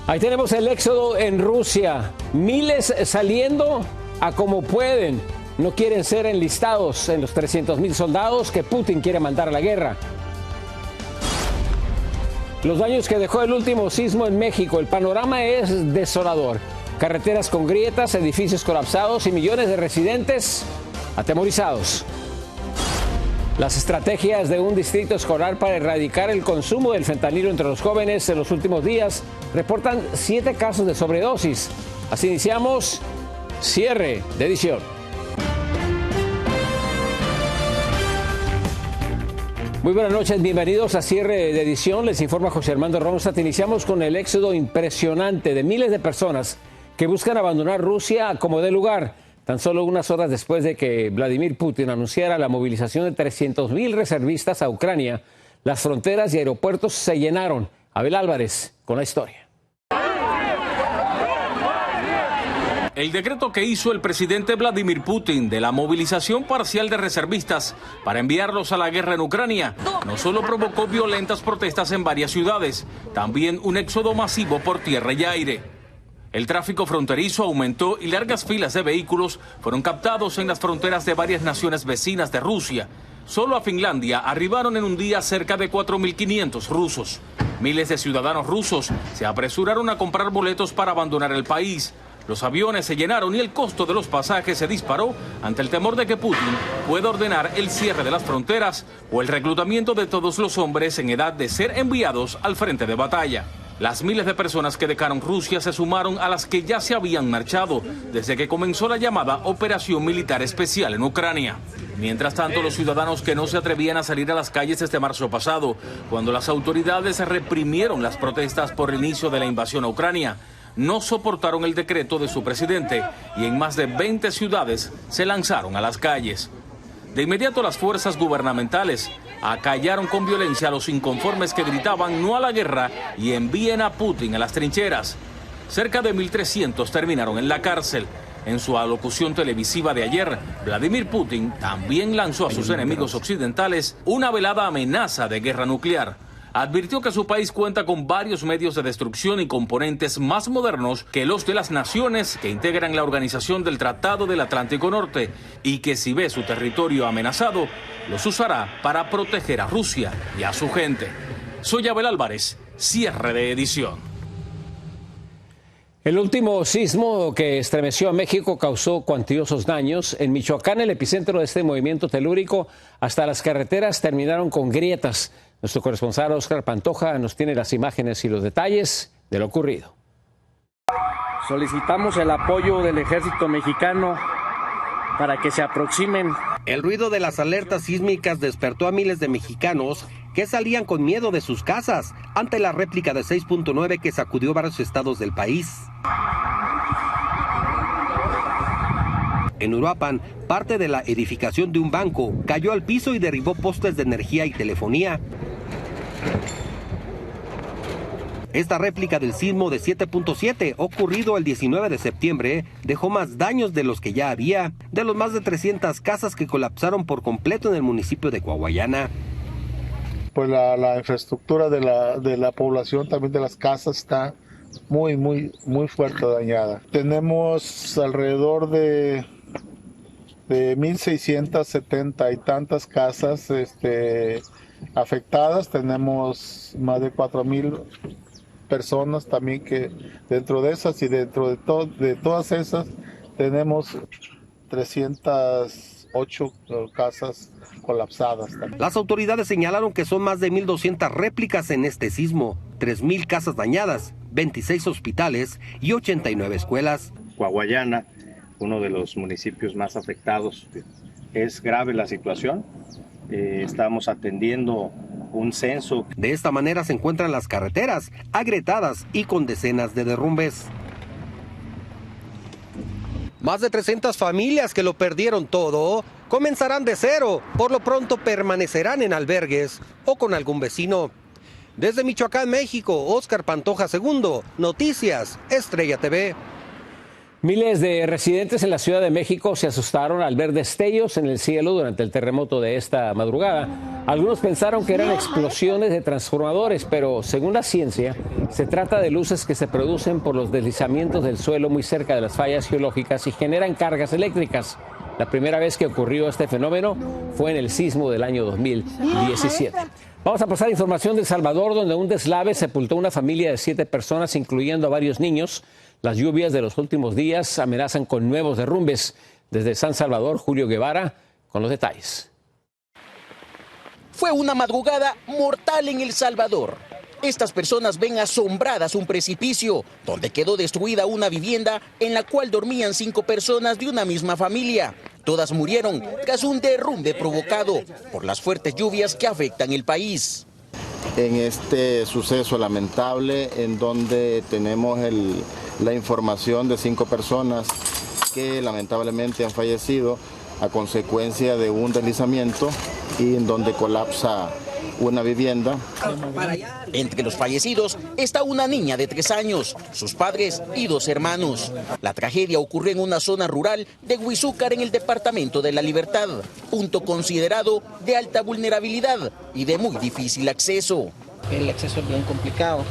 Ahí tenemos el éxodo en Rusia. Miles saliendo a como pueden. No quieren ser enlistados en los 300,000 soldados que Putin quiere mandar a la guerra. Los daños que dejó el último sismo en México. El panorama es desolador. Carreteras con grietas, edificios colapsados y millones de residentes atemorizados. Las estrategias de un distrito escolar para erradicar el consumo del fentanilo entre los jóvenes en los últimos días reportan 7 casos de sobredosis. Así iniciamos cierre de edición. Muy buenas noches, bienvenidos a cierre de edición. Les informa José Armando Ronstadt. Iniciamos con el éxodo impresionante de miles de personas que buscan abandonar Rusia como dé lugar. Tan solo unas horas después de que Vladimir Putin anunciara la movilización de 300,000 reservistas a Ucrania, las fronteras y aeropuertos se llenaron. Abel Álvarez con la historia. El decreto que hizo el presidente Vladimir Putin de la movilización parcial de reservistas para enviarlos a la guerra en Ucrania no solo provocó violentas protestas en varias ciudades, también un éxodo masivo por tierra y aire. El tráfico fronterizo aumentó y largas filas de vehículos fueron captados en las fronteras de varias naciones vecinas de Rusia. Solo a Finlandia arribaron en un día cerca de 4.500 rusos. Miles de ciudadanos rusos se apresuraron a comprar boletos para abandonar el país. Los aviones se llenaron y el costo de los pasajes se disparó ante el temor de que Putin pueda ordenar el cierre de las fronteras o el reclutamiento de todos los hombres en edad de ser enviados al frente de batalla. Las miles de personas que dejaron Rusia se sumaron a las que ya se habían marchado desde que comenzó la llamada Operación Militar Especial en Ucrania. Mientras tanto, los ciudadanos que no se atrevían a salir a las calles este marzo pasado, cuando las autoridades reprimieron las protestas por el inicio de la invasión a Ucrania, no soportaron el decreto de su presidente y en más de 20 ciudades se lanzaron a las calles. De inmediato las fuerzas gubernamentales acallaron con violencia a los inconformes que gritaban no a la guerra y envíen a Putin a las trincheras. Cerca de 1.300 terminaron en la cárcel. En su alocución televisiva de ayer, Vladimir Putin también lanzó a sus enemigos occidentales una velada amenaza de guerra nuclear. Advirtió que su país cuenta con varios medios de destrucción y componentes más modernos que los de las naciones que integran la Organización del Tratado del Atlántico Norte y que si ve su territorio amenazado, los usará para proteger a Rusia y a su gente. Soy Abel Álvarez, cierre de edición. El último sismo que estremeció a México causó cuantiosos daños. En Michoacán, el epicentro de este movimiento telúrico, hasta las carreteras terminaron con grietas. Nuestro corresponsal Oscar Pantoja nos tiene las imágenes y los detalles de lo ocurrido. Solicitamos el apoyo del ejército mexicano para que se aproximen. El ruido de las alertas sísmicas despertó a miles de mexicanos que salían con miedo de sus casas ante la réplica de 6.9 que sacudió varios estados del país. En Uruapan, parte de la edificación de un banco cayó al piso y derribó postes de energía y telefonía. Esta réplica del sismo de 7.7, ocurrido el 19 de septiembre, dejó más daños de los que ya había, de los más de 300 casas que colapsaron por completo en el municipio de Coahuayana. Pues la infraestructura de la población, también de las casas, está muy fuerte dañada. Tenemos alrededor de 1.670 y tantas casas afectadas. Tenemos más de 4,000 personas también que dentro de esas y dentro de todas esas tenemos 308 casas colapsadas. Las autoridades señalaron que son más de 1.200 réplicas en este sismo, 3,000 casas dañadas, 26 hospitales y 89 escuelas. Coahuayana, uno de los municipios más afectados. Es grave la situación. Estamos atendiendo un censo. De esta manera se encuentran las carreteras agrietadas y con decenas de derrumbes. Más de 300 familias que lo perdieron todo comenzarán de cero. Por lo pronto permanecerán en albergues o con algún vecino. Desde Michoacán, México, Oscar Pantoja II, Noticias Estrella TV. Miles de residentes en la Ciudad de México se asustaron al ver destellos en el cielo durante el terremoto de esta madrugada. Algunos pensaron que eran explosiones de transformadores, pero según la ciencia, se trata de luces que se producen por los deslizamientos del suelo muy cerca de las fallas geológicas y generan cargas eléctricas. La primera vez que ocurrió este fenómeno fue en el sismo del año 2017. Vamos a pasar información de El Salvador, donde un deslave sepultó una familia de 7 personas, incluyendo a varios niños. Las lluvias de los últimos días amenazan con nuevos derrumbes. Desde San Salvador, Julio Guevara con los detalles. Fue una madrugada mortal en El Salvador. Estas personas ven asombradas un precipicio donde quedó destruida una vivienda en la cual dormían 5 personas de una misma familia. Todas murieron tras un derrumbe provocado por las fuertes lluvias que afectan el país. En este suceso lamentable, en donde tenemos la información de 5 personas que lamentablemente han fallecido a consecuencia de un deslizamiento y en donde colapsa una vivienda. Entre los fallecidos está una niña de 3 años, sus padres y 2 hermanos. La tragedia ocurrió en una zona rural de Huizúcar, en el departamento de La Libertad, punto considerado de alta vulnerabilidad y de muy difícil acceso. El acceso es bien complicado.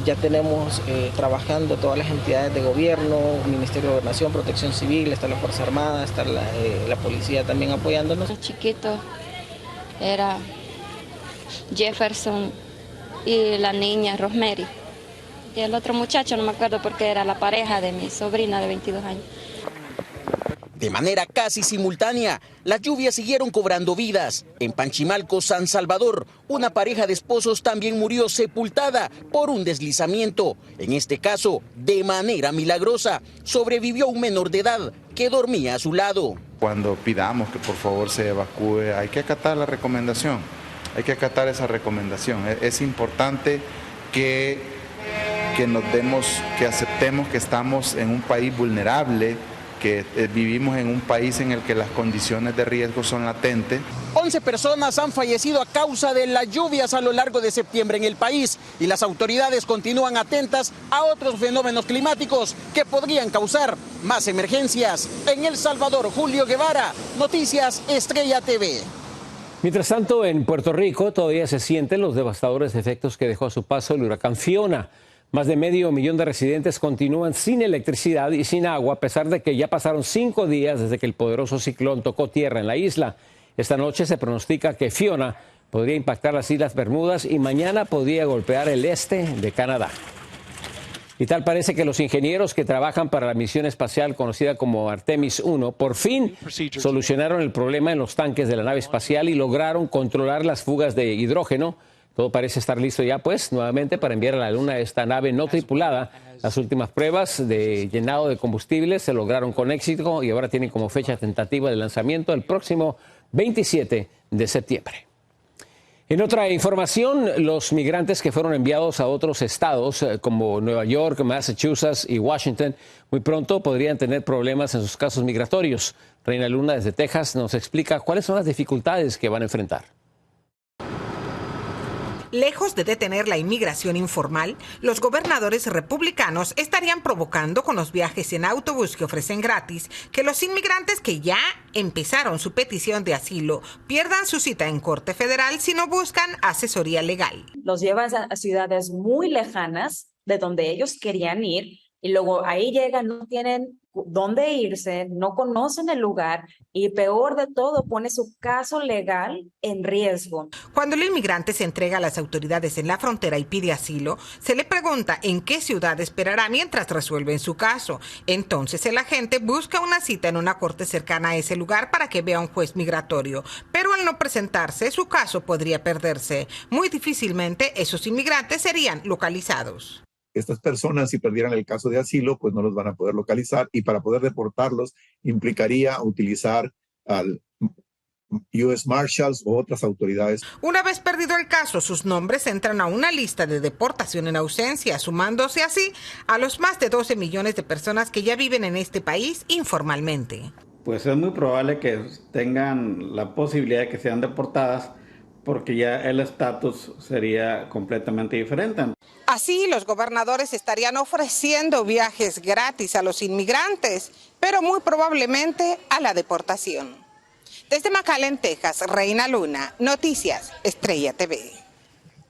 Ya tenemos trabajando todas las entidades de gobierno, Ministerio de Gobernación, Protección Civil, está la Fuerza Armada, está la policía también apoyándonos. El chiquito era Jefferson y la niña Rosemary. Y el otro muchacho, no me acuerdo porque era la pareja de mi sobrina de 22 años. De manera casi simultánea, las lluvias siguieron cobrando vidas. En Panchimalco, San Salvador, una pareja de esposos también murió sepultada por un deslizamiento. En este caso, de manera milagrosa, sobrevivió un menor de edad que dormía a su lado. Cuando pidamos que por favor se evacúe, hay que acatar la recomendación. Hay que acatar esa recomendación. Es importante que aceptemos que estamos en un país vulnerable, que vivimos en un país en el que las condiciones de riesgo son latentes. 11 personas han fallecido a causa de las lluvias a lo largo de septiembre en el país y las autoridades continúan atentas a otros fenómenos climáticos que podrían causar más emergencias. En El Salvador, Julio Guevara, Noticias Estrella TV. Mientras tanto, en Puerto Rico todavía se sienten los devastadores efectos que dejó a su paso el huracán Fiona. Más de 500,000 de residentes continúan sin electricidad y sin agua, a pesar de que ya pasaron 5 días desde que el poderoso ciclón tocó tierra en la isla. Esta noche se pronostica que Fiona podría impactar las Islas Bermudas y mañana podría golpear el este de Canadá. Y tal parece que los ingenieros que trabajan para la misión espacial conocida como Artemis 1 por fin solucionaron el problema en los tanques de la nave espacial y lograron controlar las fugas de hidrógeno. Todo parece estar listo ya, pues, nuevamente para enviar a la Luna esta nave no tripulada. Las últimas pruebas de llenado de combustible se lograron con éxito y ahora tienen como fecha tentativa de lanzamiento el próximo 27 de septiembre. En otra información, los migrantes que fueron enviados a otros estados como Nueva York, Massachusetts y Washington muy pronto podrían tener problemas en sus casos migratorios. Reina Luna desde Texas nos explica cuáles son las dificultades que van a enfrentar. Lejos de detener la inmigración informal, los gobernadores republicanos estarían provocando con los viajes en autobús que ofrecen gratis que los inmigrantes que ya empezaron su petición de asilo pierdan su cita en Corte Federal si no buscan asesoría legal. Los llevan a ciudades muy lejanas de donde ellos querían ir y luego ahí llegan, no tienen dónde irse, no conocen el lugar y peor de todo, pone su caso legal en riesgo. Cuando el inmigrante se entrega a las autoridades en la frontera y pide asilo, se le pregunta en qué ciudad esperará mientras resuelven su caso. Entonces el agente busca una cita en una corte cercana a ese lugar para que vea a un juez migratorio. Pero al no presentarse, su caso podría perderse. Muy difícilmente esos inmigrantes serían localizados. Estas personas, si perdieran el caso de asilo, pues no los van a poder localizar y para poder deportarlos implicaría utilizar al US Marshals o otras autoridades. Una vez perdido el caso, sus nombres entran a una lista de deportación en ausencia, sumándose así a los más de 12 millones de personas que ya viven en este país informalmente. Pues es muy probable que tengan la posibilidad de que sean deportadas porque ya el estatus sería completamente diferente. Así, los gobernadores estarían ofreciendo viajes gratis a los inmigrantes, pero muy probablemente a la deportación. Desde McAllen, Texas, Reina Luna, Noticias Estrella TV.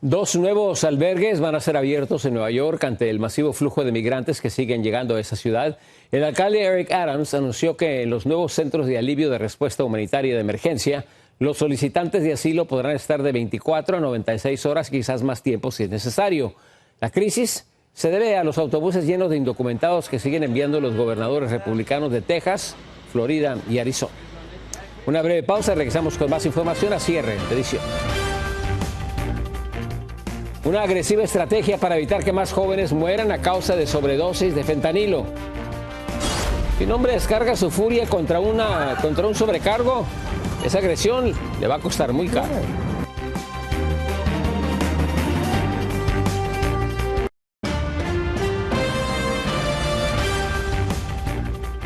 2 nuevos albergues van a ser abiertos en Nueva York ante el masivo flujo de migrantes que siguen llegando a esa ciudad. El alcalde Eric Adams anunció que en los nuevos centros de alivio de respuesta humanitaria de emergencia, los solicitantes de asilo podrán estar de 24 a 96 horas, quizás más tiempo si es necesario. La crisis se debe a los autobuses llenos de indocumentados que siguen enviando los gobernadores republicanos de Texas, Florida y Arizona. Una breve pausa, regresamos con más información a cierre de edición. Una agresiva estrategia para evitar que más jóvenes mueran a causa de sobredosis de fentanilo. Si un hombre descarga su furia contra un sobrecargo, esa agresión le va a costar muy caro.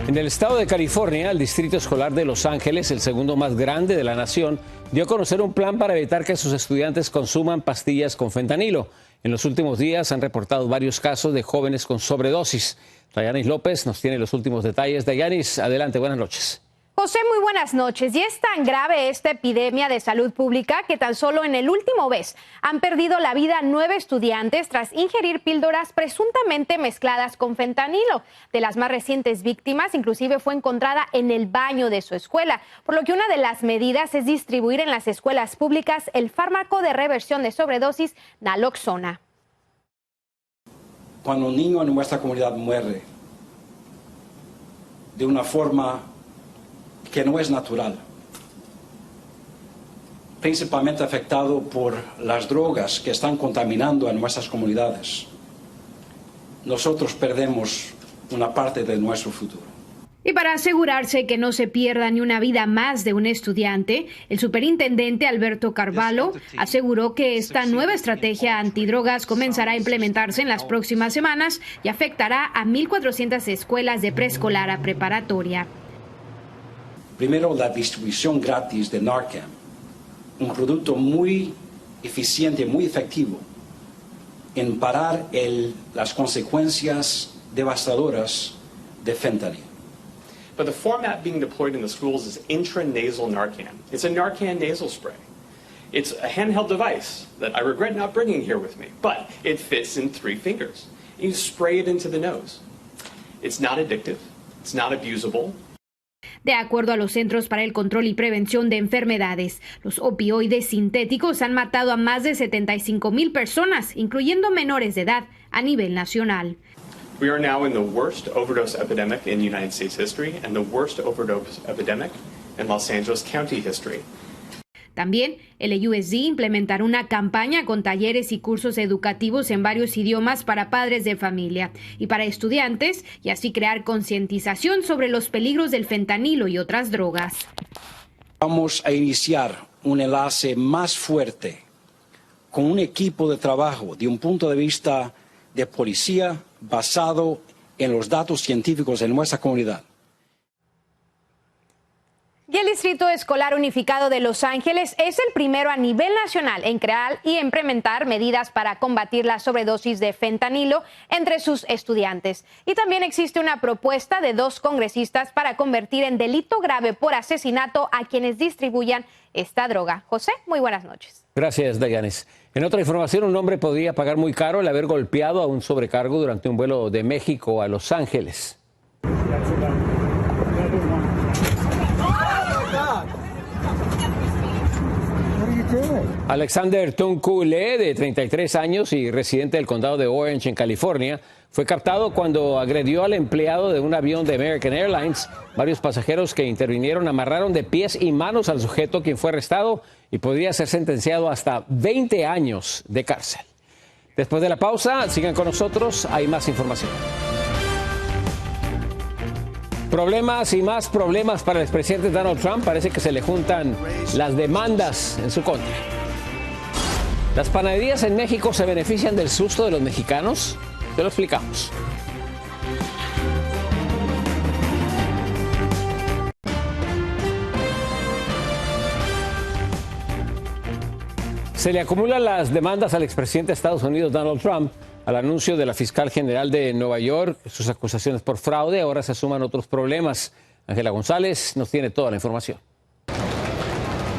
En el estado de California, el Distrito Escolar de Los Ángeles, el segundo más grande de la nación, dio a conocer un plan para evitar que sus estudiantes consuman pastillas con fentanilo. En los últimos días han reportado varios casos de jóvenes con sobredosis. Dayanis López nos tiene los últimos detalles. Dayanis, adelante, buenas noches. José, muy buenas noches. Y es tan grave esta epidemia de salud pública que tan solo en el último mes han perdido la vida 9 estudiantes tras ingerir píldoras presuntamente mezcladas con fentanilo. De las más recientes víctimas, inclusive fue encontrada en el baño de su escuela, por lo que una de las medidas es distribuir en las escuelas públicas el fármaco de reversión de sobredosis naloxona. Cuando un niño en nuestra comunidad muere de una forma que no es natural, principalmente afectado por las drogas que están contaminando a nuestras comunidades, nosotros perdemos una parte de nuestro futuro. Y para asegurarse que no se pierda ni una vida más de un estudiante, el superintendente Alberto Carvalho aseguró que esta nueva estrategia antidrogas comenzará a implementarse en las próximas semanas y afectará a 1,400 escuelas de preescolar a preparatoria. Primero, la distribución gratis de Narcan, un producto muy eficiente, muy efectivo en parar las consecuencias devastadoras de fentanilo. But the format being deployed in the schools is intranasal Narcan. It's a Narcan nasal spray. It's a handheld device that I regret not bringing here with me, but it fits in 3 fingers. You spray it into the nose. It's not addictive. It's not abusable. De acuerdo a los Centros para el Control y Prevención de Enfermedades, los opioides sintéticos han matado a más de 75,000 personas, incluyendo menores de edad, a nivel nacional. We are now in the worst overdose epidemic in United States history and the worst overdose epidemic in Los Angeles County history. También, el USD implementará una campaña con talleres y cursos educativos en varios idiomas para padres de familia y para estudiantes, y así crear concientización sobre los peligros del fentanilo y otras drogas. Vamos a iniciar un enlace más fuerte con un equipo de trabajo de un punto de vista de policía basado en los datos científicos de nuestra comunidad. Y el Distrito Escolar Unificado de Los Ángeles es el primero a nivel nacional en crear y implementar medidas para combatir la sobredosis de fentanilo entre sus estudiantes. Y también existe una propuesta de 2 congresistas para convertir en delito grave por asesinato a quienes distribuyan esta droga. José, muy buenas noches. Gracias, Dayanis. En otra información, un hombre podría pagar muy caro el haber golpeado a un sobrecargo durante un vuelo de México a Los Ángeles. Alexander Tunku Lee, de 33 años y residente del condado de Orange, en California, fue captado cuando agredió al empleado de un avión de American Airlines. Varios pasajeros que intervinieron amarraron de pies y manos al sujeto, quien fue arrestado y podría ser sentenciado hasta 20 años de cárcel. Después de la pausa, sigan con nosotros, hay más información. Problemas y más problemas para el expresidente Donald Trump. Parece que se le juntan las demandas en su contra. ¿Las panaderías en México se benefician del susto de los mexicanos? Te lo explicamos. Se le acumulan las demandas al expresidente de Estados Unidos, Donald Trump, al anuncio de la fiscal general de Nueva York. Sus acusaciones por fraude, ahora se suman otros problemas. Ángela González nos tiene toda la información.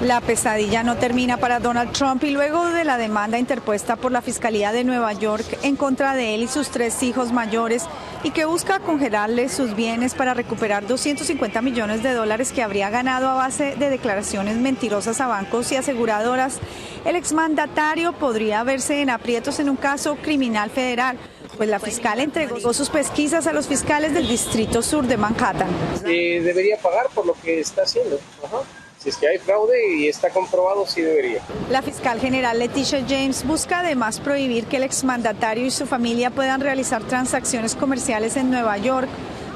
La pesadilla no termina para Donald Trump y luego de la demanda interpuesta por la Fiscalía de Nueva York en contra de él y sus 3 hijos mayores y que busca congelarle sus bienes para recuperar $250 millones que habría ganado a base de declaraciones mentirosas a bancos y aseguradoras, el exmandatario podría verse en aprietos en un caso criminal federal, pues la fiscal entregó sus pesquisas a los fiscales del Distrito Sur de Manhattan. Debería pagar por lo que está haciendo. Ajá. Si es que hay fraude y está comprobado, sí debería. La fiscal general Letitia James busca además prohibir que el exmandatario y su familia puedan realizar transacciones comerciales en Nueva York,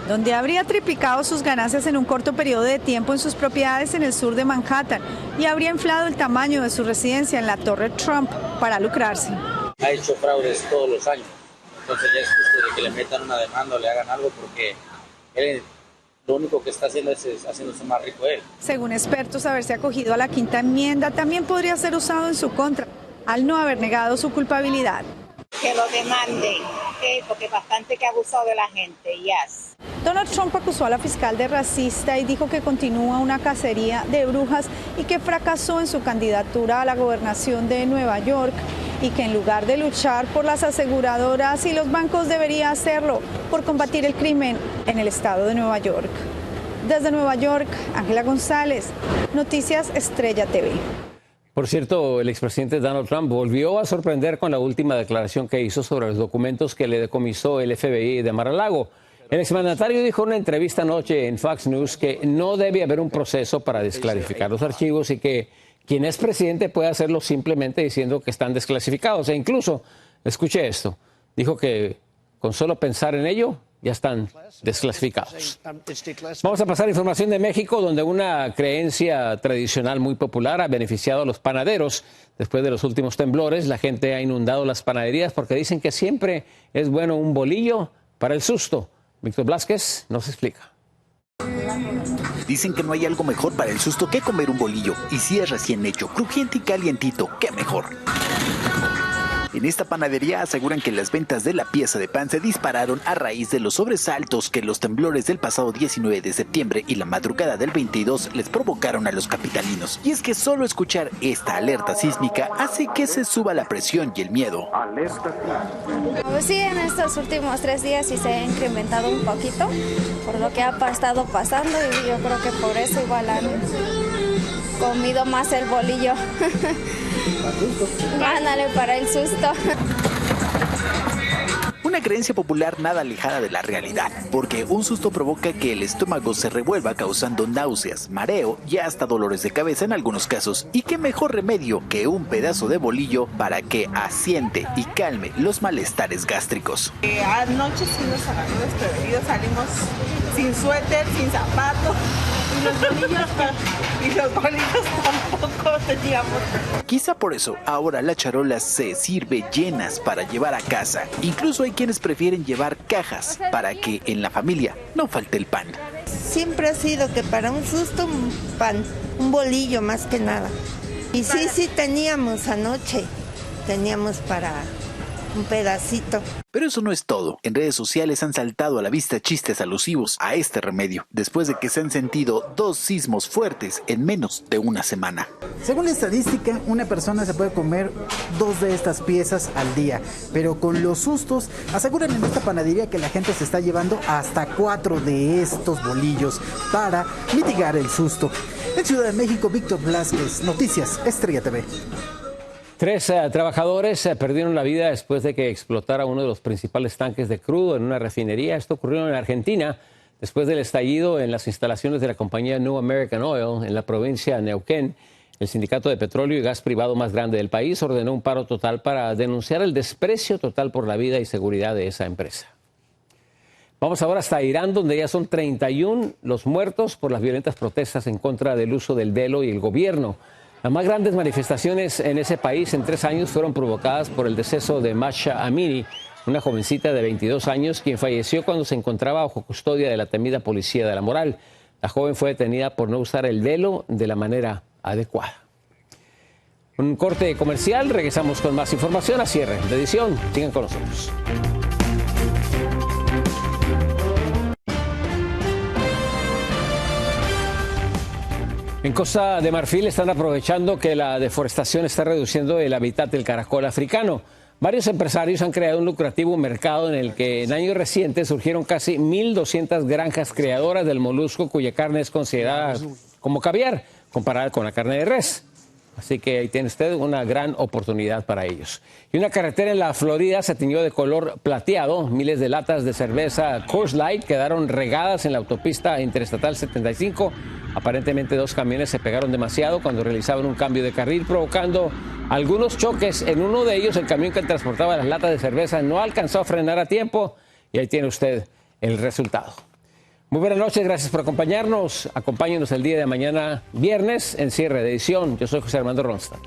donde habría triplicado sus ganancias en un corto periodo de tiempo en sus propiedades en el sur de Manhattan y habría inflado el tamaño de su residencia en la Torre Trump para lucrarse. Ha hecho fraudes todos los años, entonces ya es justo de que le metan una demanda o le hagan algo porque él... Lo único que está haciendo es haciéndose más rico él. Según expertos, haberse acogido a la quinta enmienda también podría ser usado en su contra, al no haber negado su culpabilidad. Que lo demanden, porque bastante que ha abusado de la gente, yes. Donald Trump acusó a la fiscal de racista y dijo que continúa una cacería de brujas y que fracasó en su candidatura a la gobernación de Nueva York y que en lugar de luchar por las aseguradoras y los bancos debería hacerlo por combatir el crimen en el estado de Nueva York. Desde Nueva York, Ángela González, Noticias Estrella TV. Por cierto, el expresidente Donald Trump volvió a sorprender con la última declaración que hizo sobre los documentos que le decomisó el FBI de Mar-a-Lago. El exmandatario dijo en una entrevista anoche en Fox News que no debe haber un proceso para desclasificar los archivos y que quien es presidente puede hacerlo simplemente diciendo que están desclasificados. E incluso, escuche esto, dijo que con solo pensar en ello ya están desclasificados. Vamos a pasar a información de México, donde una creencia tradicional muy popular ha beneficiado a los panaderos. Después de los últimos temblores, la gente ha inundado las panaderías porque dicen que siempre es bueno un bolillo para el susto. Víctor Blázquez nos explica. Dicen que no hay algo mejor para el susto que comer un bolillo. Y si es recién hecho, crujiente y calientito, ¡qué mejor! En esta panadería aseguran que las ventas de la pieza de pan se dispararon a raíz de los sobresaltos que los temblores del pasado 19 de septiembre y la madrugada del 22 les provocaron a los capitalinos. Y es que solo escuchar esta alerta sísmica hace que se suba la presión y el miedo. Pues sí, en estos últimos 3 días sí se ha incrementado un poquito por lo que ha estado pasando y yo creo que por eso igual han comido más el bolillo. Ándale, para el susto. Una creencia popular nada alejada de la realidad, porque un susto provoca que el estómago se revuelva causando náuseas, mareo y hasta dolores de cabeza en algunos casos. Y qué mejor remedio que un pedazo de bolillo para que asiente y calme los malestares gástricos. Anoche sí nos agarró desprevenidos, salimos sin suéter, sin zapatos. Y los bolillos tampoco teníamos. Quizá por eso ahora la charola se sirve llenas para llevar a casa. Incluso hay quienes prefieren llevar cajas para que en la familia no falte el pan. Siempre ha sido que para un susto un pan, un bolillo más que nada. Y sí teníamos anoche, teníamos para un pedacito. Pero eso no es todo. En redes sociales han saltado a la vista chistes alusivos a este remedio, después de que se han sentido 2 sismos fuertes en menos de una semana. Según la estadística, una persona se puede comer 2 de estas piezas al día, pero con los sustos, aseguran en esta panadería que la gente se está llevando hasta 4 de estos bolillos para mitigar el susto. En Ciudad de México, Víctor Blázquez, Noticias Estrella TV. 3 trabajadores perdieron la vida después de que explotara uno de los principales tanques de crudo en una refinería. Esto ocurrió en Argentina después del estallido en las instalaciones de la compañía New American Oil en la provincia de Neuquén. El sindicato de petróleo y gas privado más grande del país ordenó un paro total para denunciar el desprecio total por la vida y seguridad de esa empresa. Vamos ahora hasta Irán, donde ya son 31 los muertos por las violentas protestas en contra del uso del velo y el gobierno. Las más grandes manifestaciones en ese país en 3 años fueron provocadas por el deceso de Masha Amini, una jovencita de 22 años, quien falleció cuando se encontraba bajo custodia de la temida policía de la moral. La joven fue detenida por no usar el velo de la manera adecuada. Un corte comercial, regresamos con más información a cierre de edición. Sigan con nosotros. En Costa de Marfil están aprovechando que la deforestación está reduciendo el hábitat del caracol africano. Varios empresarios han creado un lucrativo mercado en el que en años recientes surgieron casi 1.200 granjas creadoras del molusco cuya carne es considerada como caviar, comparada con la carne de res. Así que ahí tiene usted una gran oportunidad para ellos. Y una carretera en la Florida se tiñó de color plateado. Miles de latas de cerveza Coors Light quedaron regadas en la autopista interestatal 75. Aparentemente 2 camiones se pegaron demasiado cuando realizaban un cambio de carril, provocando algunos choques. En uno de ellos, el camión que transportaba las latas de cerveza no alcanzó a frenar a tiempo. Y ahí tiene usted el resultado. Muy buenas noches, gracias por acompañarnos. Acompáñenos el día de mañana, viernes, en cierre de edición. Yo soy José Armando Ronstadt.